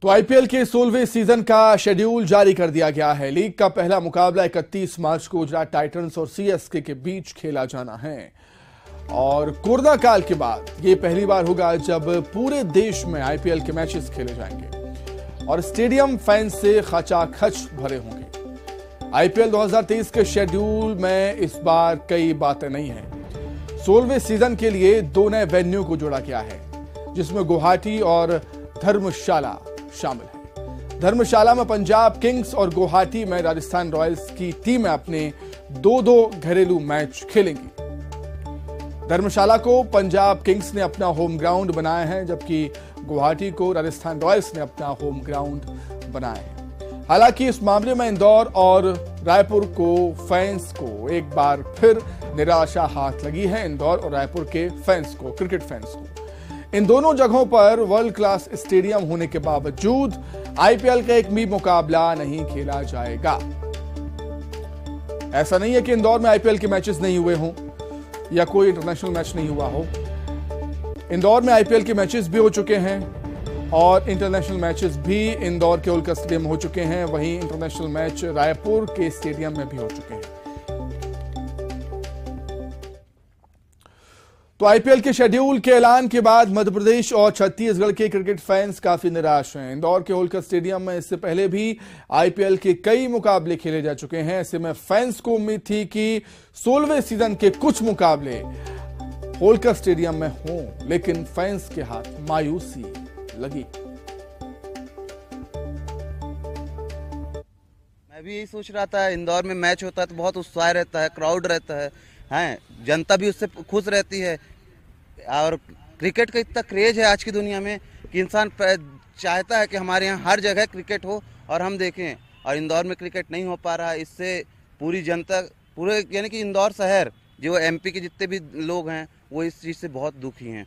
तो आईपीएल के 16वें सीजन का शेड्यूल जारी कर दिया गया है। लीग का पहला मुकाबला 31 मार्च को गुजरात टाइटंस और सीएसके के बीच खेला जाना है और कोरोना काल के बाद ये पहली बार होगा जब पूरे देश में आईपीएल के मैचेस खेले जाएंगे और स्टेडियम फैंस से खचाखच भरे होंगे। आईपीएल 2023 के शेड्यूल में इस बार कई बातें नहीं हैं। 16वें सीजन के लिए 2 नए वेन्यू को जोड़ा गया है, जिसमें गुवाहाटी और धर्मशाला शामिल है। धर्मशाला में पंजाब किंग्स और गुवाहाटी में राजस्थान रॉयल्स की टीमें अपने 2-2 घरेलू मैच खेलेंगी। धर्मशाला को पंजाब किंग्स ने अपना होम ग्राउंड बनाया है, जबकि गुवाहाटी को राजस्थान रॉयल्स ने अपना होम ग्राउंड बनाया है। हालांकि इस मामले में इंदौर और रायपुर को फैंस को एक बार फिर निराशा हाथ लगी है। इंदौर और रायपुर के फैंस को, क्रिकेट फैंस को, इन दोनों जगहों पर वर्ल्ड क्लास स्टेडियम होने के बावजूद आईपीएल का एक भी मुकाबला नहीं खेला जाएगा। ऐसा नहीं है कि इंदौर में आईपीएल के मैचेस नहीं हुए हों या कोई इंटरनेशनल मैच नहीं हुआ हो। इंदौर में आईपीएल के मैचेस भी हो चुके हैं और इंटरनेशनल मैचेस भी इंदौर के होलकर स्टेडियम में हो चुके हैं। वहीं इंटरनेशनल मैच रायपुर के स्टेडियम में भी हो चुके हैं। तो आईपीएल के शेड्यूल के ऐलान के बाद मध्य प्रदेश और छत्तीसगढ़ के क्रिकेट फैंस काफी निराश हैं। इंदौर के होलकर स्टेडियम में इससे पहले भी आईपीएल के कई मुकाबले खेले जा चुके हैं। ऐसे में फैंस को उम्मीद थी कि 16वें सीजन के कुछ मुकाबले होलकर स्टेडियम में हों, लेकिन फैंस के हाथ मायूसी लगी। मैं भी यही सोच रहा था, इंदौर में मैच होता है तो बहुत उत्साह रहता है, क्राउड रहता है, जनता भी उससे खुश रहती है और क्रिकेट का इतना क्रेज है आज की दुनिया में कि इंसान चाहता है कि हमारे यहाँ हर जगह क्रिकेट हो और हम देखें। और इंदौर में क्रिकेट नहीं हो पा रहा है, इससे पूरी जनता, पूरे यानी कि इंदौर शहर, जो एमपी के जितने भी लोग हैं, वो इस चीज़ से बहुत दुखी हैं।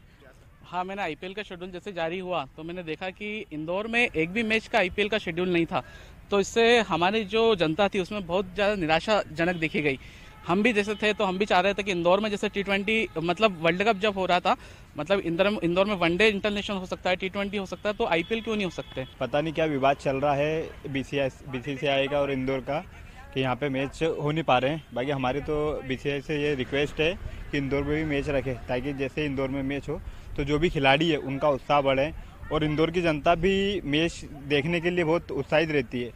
हाँ, मैंने आईपीएल का शेड्यूल जैसे जारी हुआ तो मैंने देखा कि इंदौर में एक भी मैच का आईपीएल का शेड्यूल नहीं था, तो इससे हमारी जो जनता थी उसमें बहुत ज़्यादा निराशाजनक देखी गई। हम भी जैसे थे तो हम भी चाह रहे थे कि इंदौर में जैसे T20 मतलब वर्ल्ड कप जब हो रहा था, मतलब इंदौर में वनडे इंटरनेशनल हो सकता है, T20 हो सकता है, तो आईपीएल क्यों नहीं हो सकते। पता नहीं क्या विवाद चल रहा है बीसीसीआई का और इंदौर का कि यहाँ पे मैच हो नहीं पा रहे हैं। बाकी हमारी तो बीसीसीआई से ये रिक्वेस्ट है कि इंदौर में भी मैच रखे, ताकि जैसे इंदौर में मैच हो तो जो भी खिलाड़ी है उनका उत्साह बढ़े और इंदौर की जनता भी मैच देखने के लिए बहुत उत्साहित रहती है।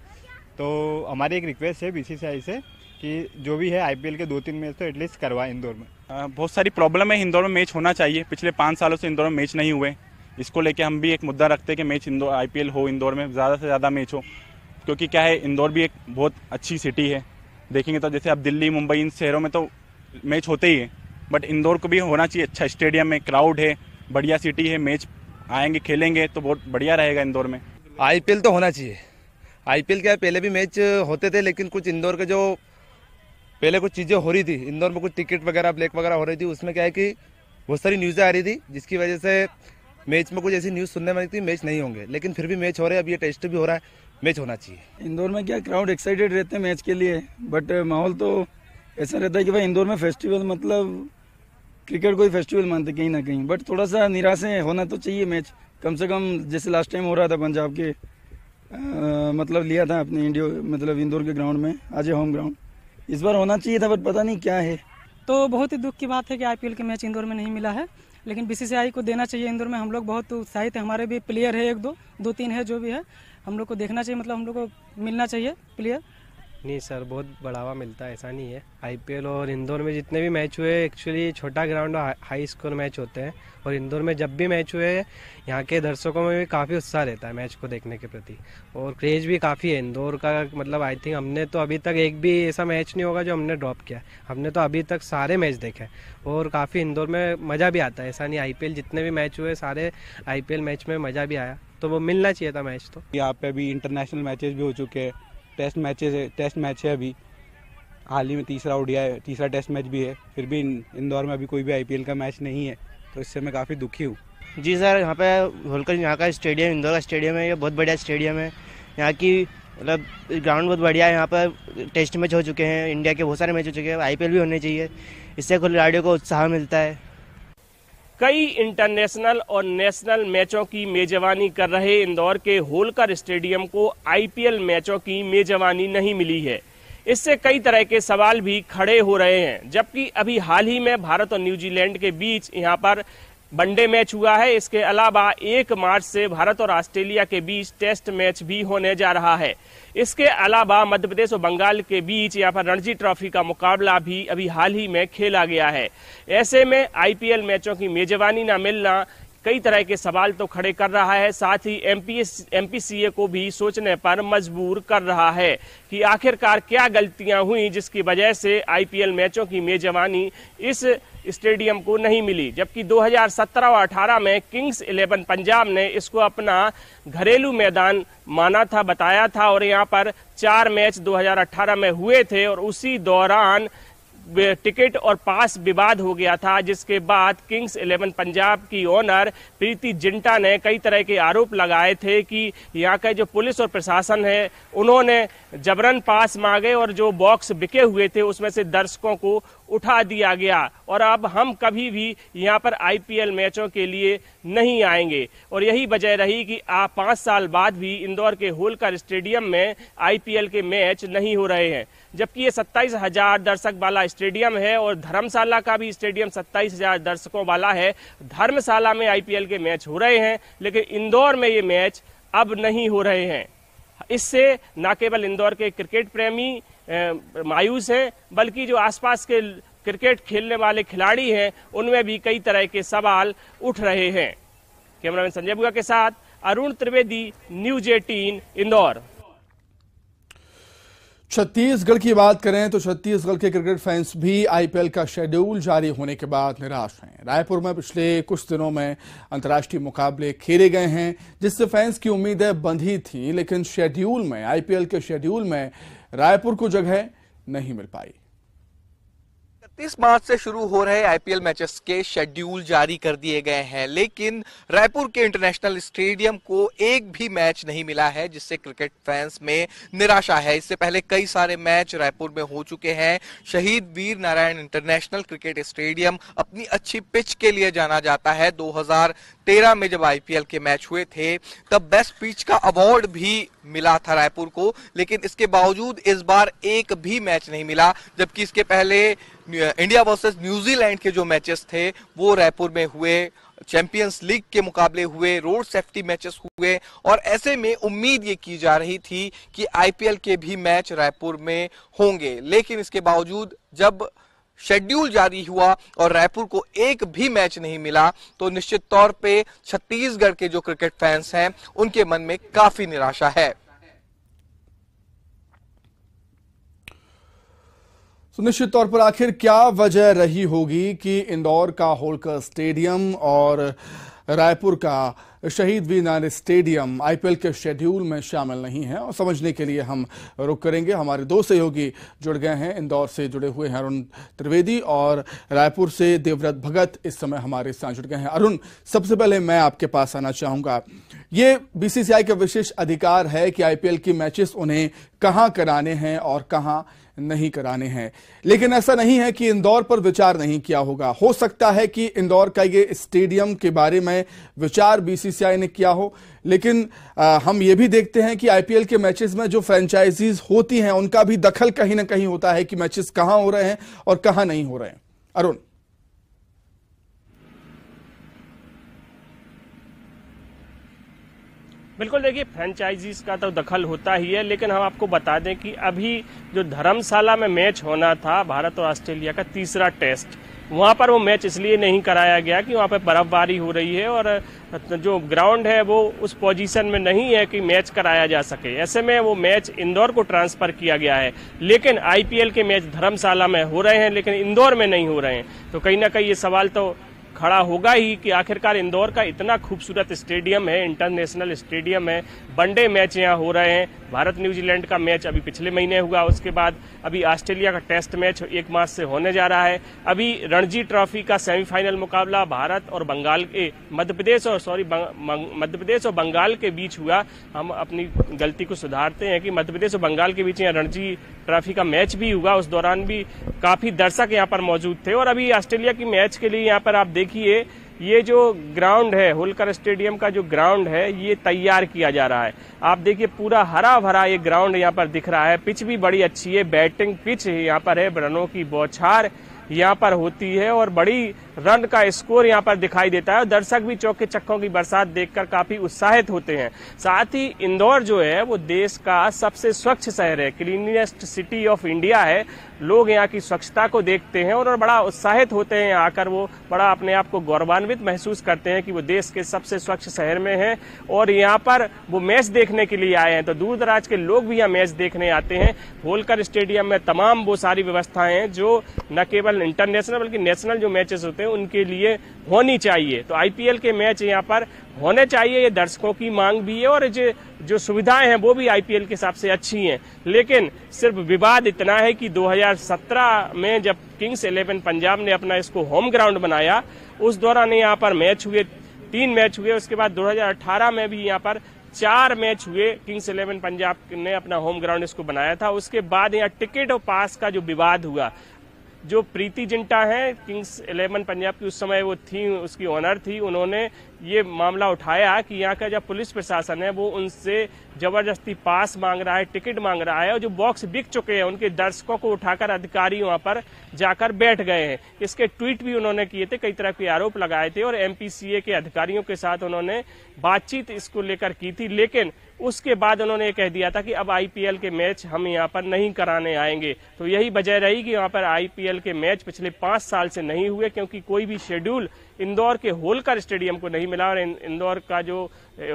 तो हमारी एक रिक्वेस्ट है बीसीसीआई से कि जो भी है आईपीएल के 2-3 मैच तो एटलीस्ट करवाए इंदौर में। बहुत सारी प्रॉब्लम है, इंदौर में मैच होना चाहिए। पिछले 5 सालों से इंदौर में मैच नहीं हुए, इसको लेके हम भी एक मुद्दा रखते हैं कि मैच इंदौर आईपीएल हो, इंदौर में ज़्यादा से ज़्यादा मैच हो, क्योंकि क्या है, इंदौर भी एक बहुत अच्छी सिटी है। देखेंगे तो जैसे अब दिल्ली, मुंबई, इन शहरों में तो मैच होते ही है, बट इंदौर को भी होना चाहिए। अच्छा स्टेडियम में, क्राउड है, बढ़िया सिटी है, मैच आएंगे खेलेंगे तो बहुत बढ़िया रहेगा इंदौर में। आईपीएल तो होना चाहिए। आईपीएल क्या, पहले भी मैच होते थे, लेकिन कुछ इंदौर के जो पहले कुछ चीज़ें हो रही थी, इंदौर में कुछ टिकट वगैरह ब्लैक वगैरह हो रही थी, उसमें क्या है कि बहुत सारी न्यूज़ें आ रही थी, जिसकी वजह से मैच में कुछ ऐसी न्यूज़ सुनने में आई थी मैच नहीं होंगे, लेकिन फिर भी मैच हो रहे हैं। अब ये टेस्ट भी हो रहा है, मैच होना चाहिए। इंदौर में क्या क्राउड एक्साइटेड रहते हैं मैच के लिए, बट माहौल तो ऐसा रहता है कि भाई इंदौर में फेस्टिवल, मतलब क्रिकेट को ही फेस्टिवल मानते कहीं ना कहीं, बट थोड़ा सा निराश होना तो चाहिए मैच, कम से कम जैसे लास्ट टाइम हो रहा था पंजाब के मतलब लिया था अपने मतलब इंदौर के ग्राउंड में, आज होम ग्राउंड, इस बार होना चाहिए था, बट पता नहीं क्या है। तो बहुत ही दुख की बात है कि आईपीएल के मैच इंदौर में नहीं मिला है, लेकिन बीसीसीआई को देना चाहिए। इंदौर में हम लोग बहुत उत्साहित है, हमारे भी प्लेयर है, 1-2-3 है, जो भी है हम लोग को देखना चाहिए, मतलब हम लोग को मिलना चाहिए प्लेयर। नहीं सर, बहुत बढ़ावा मिलता है, ऐसा नहीं है। आईपीएल और इंदौर में जितने भी मैच हुए, एक्चुअली छोटा ग्राउंड और हाई स्कोर मैच होते हैं, और इंदौर में जब भी मैच हुए यहाँ के दर्शकों में भी काफ़ी उत्साह रहता है मैच को देखने के प्रति, और क्रेज भी काफ़ी है इंदौर का। मतलब आई थिंक हमने तो अभी तक एक भी ऐसा मैच नहीं होगा जो हमने ड्रॉप किया, हमने तो अभी तक सारे मैच देखे और काफ़ी इंदौर में मज़ा भी आता है। ऐसा नहीं, आईपीएल जितने भी मैच हुए सारे आईपीएल मैच में मज़ा भी आया, तो वो मिलना चाहिए था मैच। तो यहाँ पे अभी इंटरनेशनल मैचेस भी हो चुके हैं, टेस्ट मैच है अभी हाल ही में, तीसरा टेस्ट मैच भी है, फिर भी इंदौर में अभी कोई भी आईपीएल का मैच नहीं है, तो इससे मैं काफ़ी दुखी हूँ। जी सर, यहाँ पे होलकर, यहाँ का स्टेडियम, इंदौर का स्टेडियम है, ये बहुत बढ़िया स्टेडियम है। यहाँ की मतलब ग्राउंड बहुत बढ़िया है, यहाँ पर टेस्ट मैच हो चुके हैं, इंडिया के बहुत सारे मैच हो चुके हैं, आईपीएल भी होने चाहिए, इससे खिलाड़ियों को उत्साह मिलता है। कई इंटरनेशनल और नेशनल मैचों की मेजबानी कर रहे इंदौर के होलकर स्टेडियम को आईपीएल मैचों की मेजबानी नहीं मिली है। इससे कई तरह के सवाल भी खड़े हो रहे हैं। जबकि अभी हाल ही में भारत और न्यूजीलैंड के बीच यहां पर वनडे मैच हुआ है। इसके अलावा 1 मार्च से भारत और ऑस्ट्रेलिया के बीच टेस्ट मैच भी होने जा रहा है। इसके अलावा मध्य प्रदेश और बंगाल के बीच यहाँ पर रणजी ट्रॉफी का मुकाबला भी अभी हाल ही में खेला गया है। ऐसे में आईपीएल मैचों की मेजबानी न मिलना कई तरह के सवाल तो खड़े कर रहा है, साथ ही एमपीसीए को भी सोचने पर मजबूर कर रहा है कि आखिरकार क्या गलतियां हुई जिसकी वजह से आईपीएल मैचों की मेजबानी इस स्टेडियम को नहीं मिली। जबकि 2017 और 18 में किंग्स 11 पंजाब ने इसको अपना घरेलू मैदान माना था, बताया था और यहाँ पर 4 मैच 2018 में हुए थे और उसी दौरान टिकट और पास विवाद हो गया था, जिसके बाद किंग्स 11 पंजाब की ओनर प्रीति जिंटा ने कई तरह के आरोप लगाए थे कि यहाँ का जो पुलिस और प्रशासन है उन्होंने जबरन पास मांगे और जो बॉक्स बिके हुए थे उसमें से दर्शकों को उठा दिया गया और अब हम कभी भी यहाँ पर आईपीएल मैचों के लिए नहीं आएंगे। और यही वजह रही कि 5 साल बाद भी इंदौर के होलकर स्टेडियम में आईपीएल के मैच नहीं हो रहे हैं। जबकि ये 27,000 दर्शक वाला स्टेडियम है और धर्मशाला का भी स्टेडियम 27,000 दर्शकों वाला है। धर्मशाला में आईपीएल के मैच हो रहे हैं लेकिन इंदौर में ये मैच अब नहीं हो रहे हैं। इससे न केवल इंदौर के क्रिकेट प्रेमी मायूस हैं बल्कि जो आसपास के क्रिकेट खेलने वाले खिलाड़ी हैं उनमें भी कई तरह के सवाल उठ रहे हैं। कैमरामैन संजय बुआ के साथ अरुण त्रिवेदी, न्यूज 18 इंदौर। छत्तीसगढ़ की बात करें तो छत्तीसगढ़ के क्रिकेट फैंस भी आईपीएल का शेड्यूल जारी होने के बाद निराश हैं। रायपुर में पिछले कुछ दिनों में अंतर्राष्ट्रीय मुकाबले खेले गए हैं जिससे फैंस की उम्मीदें बंधी थी, लेकिन शेड्यूल में आईपीएल के शेड्यूल में रायपुर को जगह नहीं मिल पाई। 31 मार्च से शुरू हो रहे आईपीएल मैचेस के शेड्यूल जारी कर दिए गए हैं, लेकिन रायपुर के इंटरनेशनल स्टेडियम को एक भी मैच नहीं मिला है, जिससे क्रिकेट फैंस में निराशा है। इससे पहले कई सारे मैच रायपुर में हो चुके हैं। शहीद Veer Narayan international cricket stadium अपनी अच्छी पिच के लिए जाना जाता है। 2013 में जब आईपीएल के मैच हुए थे तब बेस्ट पिच का अवार्ड भी मिला था रायपुर को, लेकिन इसके बावजूद इस बार एक भी मैच नहीं मिला। जबकि इसके पहले इंडिया वर्सेस न्यूजीलैंड के जो मैचेस थे वो रायपुर में हुए, चैंपियंस लीग के मुकाबले हुए, रोड सेफ्टी मैचेस हुए और ऐसे में उम्मीद ये की जा रही थी कि आईपीएल के भी मैच रायपुर में होंगे। लेकिन इसके बावजूद जब शेड्यूल जारी हुआ और रायपुर को एक भी मैच नहीं मिला तो निश्चित तौर पे छत्तीसगढ़ के जो क्रिकेट फैंस हैं उनके मन में काफी निराशा है। तो निश्चित तौर पर आखिर क्या वजह रही होगी कि इंदौर का होलकर स्टेडियम और रायपुर का शहीद वीर नारायण स्टेडियम आईपीएल के शेड्यूल में शामिल नहीं है, और समझने के लिए हम रुक करेंगे। हमारे दो सहयोगी जुड़ गए हैं, इंदौर से जुड़े हुए हैं अरुण त्रिवेदी और रायपुर से देवव्रत भगत इस समय हमारे साथ जुड़ गए हैं। अरुण, सबसे पहले मैं आपके पास आना चाहूंगा। ये बीसीसीआई का विशेष अधिकार है कि आईपीएल की मैचेस उन्हें कहां कराने हैं और कहां नहीं कराने हैं, लेकिन ऐसा नहीं है कि इंदौर पर विचार नहीं किया होगा। हो सकता है कि इंदौर का ये स्टेडियम के बारे में विचार बीसीसीआई ने किया हो, लेकिन हम ये भी देखते हैं कि आईपीएल के मैचेस में जो फ्रेंचाइजीज होती हैं उनका भी दखल कहीं ना कहीं होता है कि मैचेस कहां हो रहे हैं और कहां नहीं हो रहे हैं। अरुण, बिल्कुल, देखिए फ्रेंचाइजीज का तो दखल होता ही है, लेकिन हम आपको बता दें कि अभी जो धर्मशाला में मैच होना था भारत और ऑस्ट्रेलिया का तीसरा टेस्ट, वहां पर वो मैच इसलिए नहीं कराया गया कि वहां पर बर्फबारी हो रही है और जो ग्राउंड है वो उस पोजीशन में नहीं है कि मैच कराया जा सके। ऐसे में वो मैच इंदौर को ट्रांसफर किया गया है, लेकिन आईपीएल के मैच धर्मशाला में हो रहे हैं लेकिन इंदौर में नहीं हो रहे हैं। तो कहीं ना कहीं ये सवाल तो खड़ा होगा ही कि आखिरकार इंदौर का इतना खूबसूरत स्टेडियम है, इंटरनेशनल स्टेडियम है, वनडे मैच यहाँ हो रहे हैं। भारत न्यूजीलैंड का मैच अभी पिछले महीने हुआ, उसके बाद अभी ऑस्ट्रेलिया का टेस्ट मैच 1 मार्च से होने जा रहा है। अभी रणजी ट्रॉफी का सेमीफाइनल मुकाबला भारत और बंगाल के मध्य प्रदेश और बंगाल के बीच हुआ। हम अपनी गलती को सुधारते हैं कि मध्य प्रदेश और बंगाल के बीच यहाँ रणजी ट्रॉफी का मैच भी हुआ, उस दौरान भी काफी दर्शक यहाँ पर मौजूद थे। और अभी ऑस्ट्रेलिया की मैच के लिए यहाँ पर आप देखिए ये जो ग्राउंड है, होलकर स्टेडियम का जो ग्राउंड है, ये तैयार किया जा रहा है। आप देखिए पूरा हरा भरा ये ग्राउंड यहाँ पर दिख रहा है। पिच भी बड़ी अच्छी है, बैटिंग पिच यहाँ पर है, रनों की बौछार यहाँ पर होती है और बड़ी रन का स्कोर यहाँ पर दिखाई देता है। दर्शक भी चौके छक्कों की बरसात देखकर काफी उत्साहित होते हैं। साथ ही इंदौर जो है वो देश का सबसे स्वच्छ शहर है, क्लीनेस्ट सिटी ऑफ इंडिया है। लोग यहाँ की स्वच्छता को देखते हैं और बड़ा उत्साहित होते हैं आकर, वो बड़ा अपने आप को गौरवान्वित महसूस करते हैं कि वो देश के सबसे स्वच्छ शहर में है और यहाँ पर वो मैच देखने के लिए आए हैं। तो दूर दराज के लोग भी यहाँ मैच देखने आते हैं। होलकर स्टेडियम में तमाम वो सारी व्यवस्थाएं हैं जो न केवल इंटरनेशनल बल्कि नेशनल जो मैचेस होते हैं उनके लिए होनी चाहिए। तो आईपीएल के मैच यहाँ पर होने चाहिए, ये दर्शकों की मांग भी है और जो सुविधाएं हैं वो भी आईपीएल के हिसाब से अच्छी हैं। लेकिन सिर्फ विवाद इतना है कि 2017 में जब किंग्स 11 पंजाब ने अपना इसको होम ग्राउंड बनाया, उस दौरान यहाँ पर मैच हुए, 3 मैच हुए। उसके बाद 2018 में भी यहाँ पर 4 मैच हुए। किंग्स 11 पंजाब ने अपना होम ग्राउंड इसको बनाया था। उसके बाद यहाँ टिकट और पास का जो विवाद हुआ, जो प्रीति जिंटा है किंग्स 11 पंजाब की उस समय वो थी, उसकी ऑनर थी, उन्होंने ये मामला उठाया कि यहाँ का जो पुलिस प्रशासन है वो उनसे जबरदस्ती पास मांग रहा है, टिकट मांग रहा है और जो बॉक्स बिक चुके हैं उनके दर्शकों को उठाकर अधिकारी वहां पर जाकर बैठ गए हैं। इसके ट्वीट भी उन्होंने किए थे, कई तरह के आरोप लगाए थे और एमपीसीए के अधिकारियों के साथ उन्होंने बातचीत इसको लेकर की थी। लेकिन उसके बाद उन्होंने ये कह दिया था कि अब आईपीएल के मैच हम यहाँ पर नहीं कराने आएंगे। तो यही वजह रही कि यहाँ पर आईपीएल के मैच पिछले 5 साल से नहीं हुए, क्योंकि कोई भी शेड्यूल इंदौर के होलकर स्टेडियम को नहीं मिला और इंदौर का जो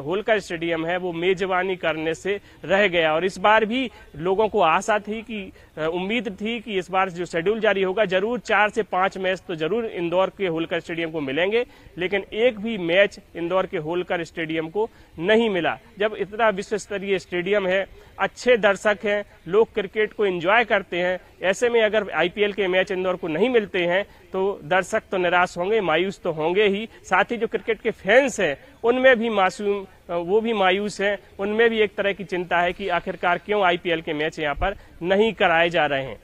होलकर स्टेडियम है वो मेजबानी करने से रह गया। और इस बार भी लोगों को आशा थी कि उम्मीद थी कि इस बार जो शेड्यूल जारी होगा जरूर 4 से 5 मैच तो जरूर इंदौर के होलकर स्टेडियम को मिलेंगे, लेकिन एक भी मैच इंदौर के होलकर स्टेडियम को नहीं मिला। जब इतना विश्व स्तरीय स्टेडियम है, अच्छे दर्शक हैं, लोग क्रिकेट को एंजॉय करते हैं, ऐसे में अगर आईपीएल के मैच इंदौर को नहीं मिलते हैं तो दर्शक तो निराश होंगे, मायूस तो होंगे ही। साथ ही जो क्रिकेट के फैंस हैं उनमें भी वो भी मायूस हैं, उनमें भी एक तरह की चिंता है कि आखिरकार क्यों आईपीएल के मैच यहाँ पर नहीं कराए जा रहे हैं।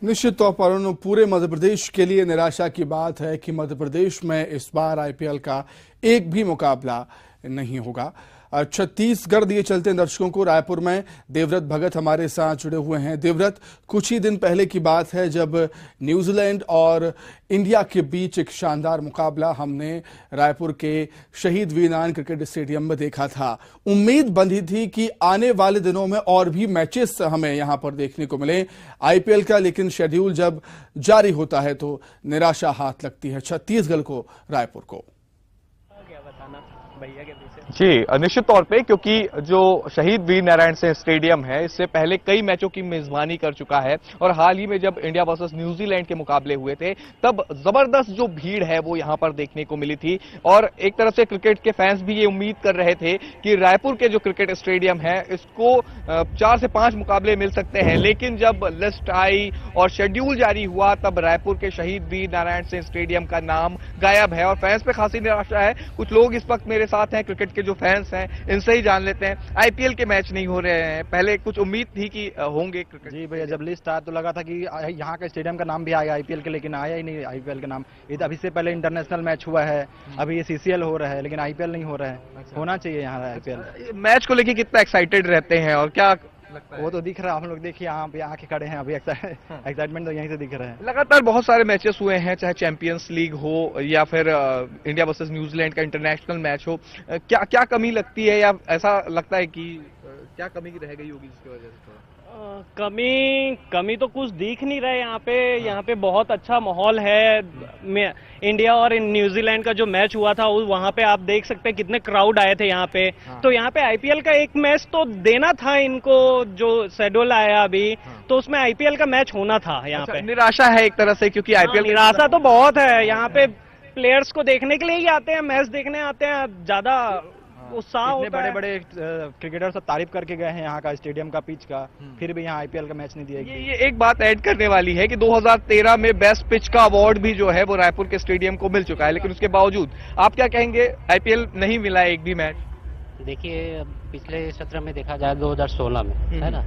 निश्चित तौर पर पूरे मध्य प्रदेश के लिए निराशा की बात है कि मध्य प्रदेश में इस बार आईपीएल का एक भी मुकाबला नहीं होगा। छत्तीसगढ़ दिए चलते हैं दर्शकों को। रायपुर में देवव्रत भगत हमारे साथ जुड़े हुए हैं। देवव्रत, कुछ ही दिन पहले की बात है जब न्यूजीलैंड और इंडिया के बीच एक शानदार मुकाबला हमने रायपुर के शहीद वीरनारायण क्रिकेट स्टेडियम में देखा था। उम्मीद बंधी थी कि आने वाले दिनों में और भी मैचेस हमें यहां पर देखने को मिले आईपीएल का, लेकिन शेड्यूल जब जारी होता है तो निराशा हाथ लगती है छत्तीसगढ़ को, रायपुर को। भैया के पीछे जी, निश्चित तौर पे, क्योंकि जो शहीद वीर नारायण सिंह स्टेडियम है इससे पहले कई मैचों की मेजबानी कर चुका है और हाल ही में जब इंडिया वर्सेस न्यूजीलैंड के मुकाबले हुए थे तब जबरदस्त जो भीड़ है वो यहां पर देखने को मिली थी। और एक तरफ से क्रिकेट के फैंस भी ये उम्मीद कर रहे थे कि रायपुर के जो क्रिकेट स्टेडियम है इसको 4 से 5 मुकाबले मिल सकते हैं, लेकिन जब लिस्ट आई और शेड्यूल जारी हुआ तब रायपुर के शहीद वीर नारायण सिंह स्टेडियम का नाम गायब है और फैंस पे खासी निराशा है। कुछ लोग इस वक्त मेरे साथ हैं, क्रिकेट के जो फैंस हैं, इनसे ही जान लेते हैं। आईपीएल के मैच नहीं हो रहे हैं, पहले कुछ उम्मीद थी कि होंगे क्रिकेट। जी भैया, जब लिस्ट आया तो लगा था कि यहाँ का स्टेडियम का नाम भी आएगा आईपीएल के, लेकिन आया ही नहीं आईपीएल का नाम। अभी से पहले इंटरनेशनल मैच हुआ है, अभी ये सीसीएल हो रहा है, लेकिन आईपीएल नहीं हो रहा है। होना चाहिए यहाँ आईपीएल। मैच को लेकर कितना एक्साइटेड रहते हैं और क्या वो तो दिख रहा है, हम लोग देखिए यहाँ पे आके खड़े हैं, अभी एक्साइटमेंट तो यहीं से दिख रहा है। लगातार बहुत सारे मैचेस हुए हैं, चाहे चैंपियंस लीग हो या फिर इंडिया वर्सेस न्यूजीलैंड का इंटरनेशनल मैच हो। क्या कमी लगती है या ऐसा लगता है कि क्या कमी रह गई होगी जिसकी वजह से? कमी तो कुछ दिख नहीं रहा है यहाँ पे बहुत अच्छा माहौल है। इंडिया और न्यूजीलैंड का जो मैच हुआ था वहाँ पे आप देख सकते हैं कितने क्राउड आए थे यहाँ पे। तो यहाँ पे आईपीएल का एक मैच तो देना था इनको, जो शेड्यूल आया अभी, तो उसमें आईपीएल का मैच होना था यहाँ पे। निराशा है एक तरह से, क्योंकि आईपीएल निराशा तो बहुत है। यहाँ पे प्लेयर्स को देखने के लिए ही आते हैं, मैच देखने आते हैं, ज्यादा उत्साह होता है। बड़े क्रिकेटर सब तारीफ करके गए हैं यहाँ का स्टेडियम का, पिच का, फिर भी यहाँ आईपीएल का मैच नहीं दिया। ये एक बात ऐड करने वाली है कि 2013 में बेस्ट पिच का अवार्ड भी जो है वो रायपुर के स्टेडियम को मिल चुका है, लेकिन उसके बावजूद आप क्या कहेंगे, आईपीएल नहीं मिला एक भी मैच? देखिए, पिछले सत्र में देखा जाए 2016 में, है ना,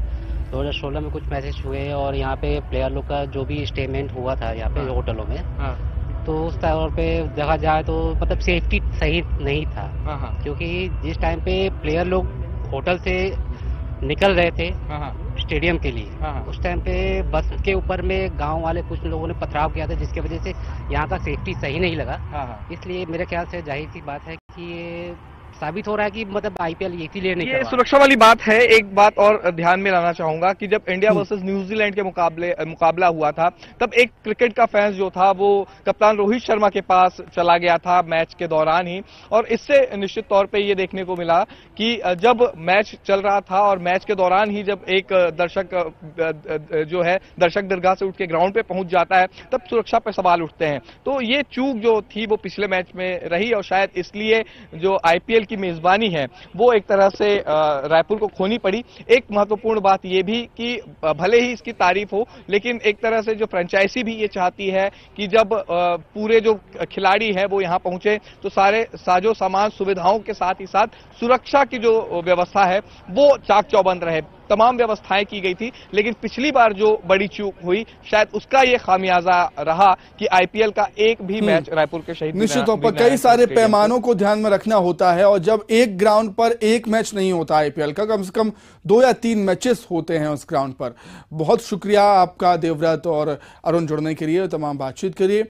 2016 में कुछ मैचेस हुए और यहाँ पे प्लेयर लोग का जो भी स्टेमेंट हुआ था यहाँ पे होटलों में, तो उस तौर पे देखा जाए तो मतलब सेफ्टी सही नहीं था, क्योंकि जिस टाइम पे प्लेयर लोग होटल से निकल रहे थे स्टेडियम के लिए, उस टाइम पे बस के ऊपर में गांव वाले कुछ लोगों ने पथराव किया था, जिसकी वजह से यहाँ का सेफ्टी सही नहीं लगा। इसलिए मेरे ख्याल से जाहिर सी बात है कि ये साबित हो रहा है कि मतलब आईपीएल इसीलिए नहीं ये सुरक्षा वाली बात है। एक बात और ध्यान में लाना चाहूंगा कि जब इंडिया वर्सेस न्यूजीलैंड के मुकाबला हुआ था, तब एक क्रिकेट का फैंस जो था वो कप्तान रोहित शर्मा के पास चला गया था मैच के दौरान ही, और इससे निश्चित तौर पे ये देखने को मिला कि जब मैच चल रहा था और मैच के दौरान ही जब एक दर्शक जो है दर्शक दरगाह से उठ के ग्राउंड पे पहुंच जाता है, तब सुरक्षा पे सवाल उठते हैं। तो ये चूक जो थी वो पिछले मैच में रही, और शायद इसलिए जो आईपीएल की मेजबानी है वो एक तरह से रायपुर को खोनी पड़ी। एक महत्वपूर्ण बात यह भी कि भले ही इसकी तारीफ हो, लेकिन एक तरह से जो फ्रेंचाइजी भी ये चाहती है कि जब पूरे जो खिलाड़ी हैं वो यहां पहुंचे तो सारे साजो सामान सुविधाओं के साथ ही साथ सुरक्षा की जो व्यवस्था है वो चाक चौबंद रहे। तमाम व्यवस्थाएं की गई थी, लेकिन पिछली बार जो बड़ी चूक हुई शायद उसका ये खामियाजा रहा कि आईपीएल का एक भी मैच रायपुर के शहीद निश्चित तौर पर कई सारे पैमानों को ध्यान में रखना होता है, और जब एक ग्राउंड पर एक मैच नहीं होता आईपीएल का, कम से कम 2 या 3 मैचेस होते हैं उस ग्राउंड पर। बहुत शुक्रिया आपका देवव्रत और अरुण जुड़ने के लिए, तमाम बातचीत के लिए।